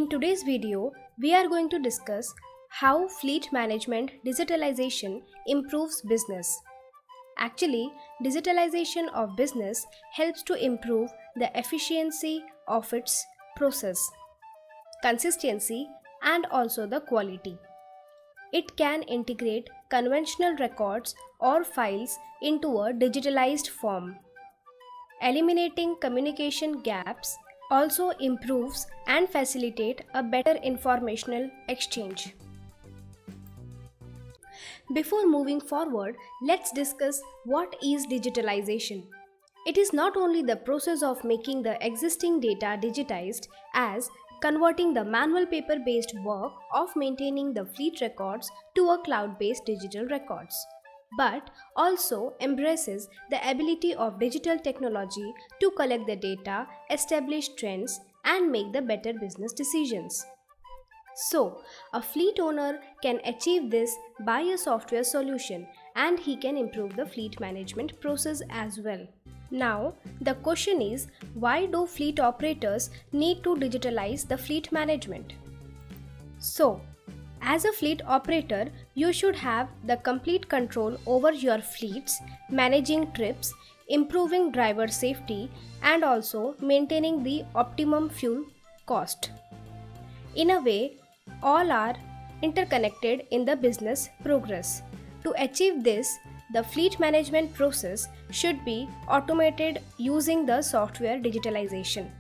In today's video, we are going to discuss how fleet management digitalization improves business. Actually, digitalization of business helps to improve the efficiency of its process, consistency, and also the quality. It can integrate conventional records or files into a digitalized form. Eliminating communication gaps also improves and facilitate a better informational exchange. Before moving forward, let's discuss what is digitalization. It is not only the process of making the existing data digitized as converting the manual paper-based work of maintaining the fleet records to a cloud-based digital records, but also embraces the ability of digital technology to collect the data, establish trends, and make the better business decisions. So, a fleet owner can achieve this by a software solution, and he can improve the fleet management process as well. Now, the question is, why do fleet operators need to digitalize the fleet management? So, as a fleet operator, you should have the complete control over your fleets, managing trips, improving driver safety, and also maintaining the optimum fuel cost. In a way, all are interconnected in the business progress. To achieve this, the fleet management process should be automated using the software digitalization.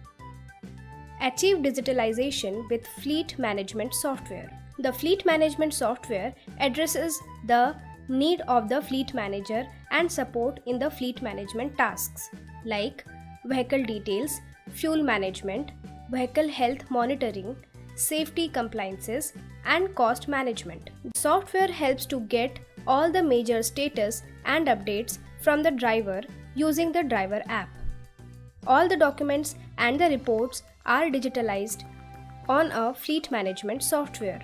Achieve digitalization with fleet management software. The fleet management software addresses the need of the fleet manager and support in the fleet management tasks like vehicle details, fuel management, vehicle health monitoring, safety compliances, and cost management. The software helps to get all the major status and updates from the driver using the driver app. All the documents and the reports are digitalized on a fleet management software.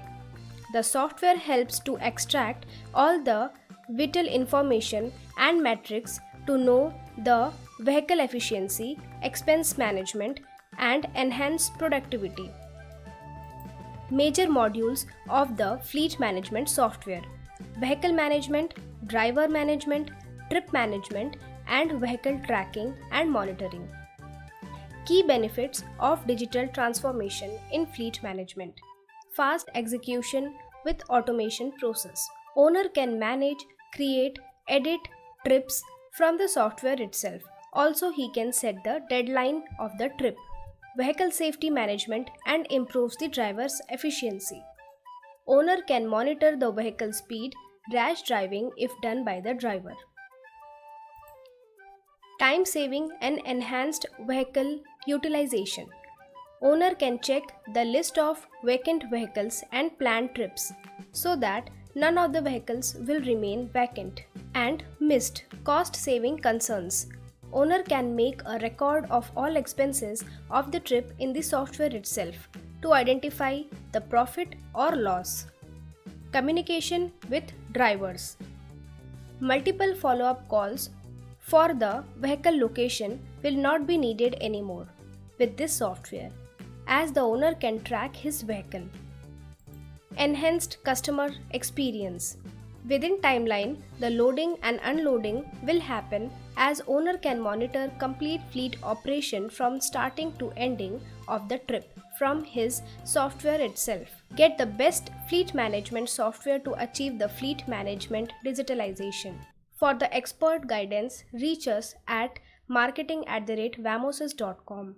The software helps to extract all the vital information and metrics to know the vehicle efficiency, expense management, and enhance productivity. Major modules of the fleet management software: vehicle management, driver management, trip management, and vehicle tracking and monitoring. Key benefits of digital transformation in fleet management: fast execution with automation process. Owner can manage, create, edit trips from the software itself. Also, he can set the deadline of the trip. Vehicle safety management and improves the driver's efficiency. Owner can monitor the vehicle speed, rash driving if done by the driver. Time saving and enhanced vehicle utilization. Owner can check the list of vacant vehicles and planned trips so that none of the vehicles will remain vacant. And missed cost saving concerns. Owner can make a record of all expenses of the trip in the software itself to identify the profit or loss. Communication with drivers. Multiple follow-up calls for the vehicle location will not be needed anymore with this software, as the owner can track his vehicle. Enhanced customer experience. Within timeline, the loading and unloading will happen as owner can monitor complete fleet operation from starting to ending of the trip from his software itself. Get the best fleet management software to achieve the fleet management digitalization. For the expert guidance, reach us at marketing@vamosys.com.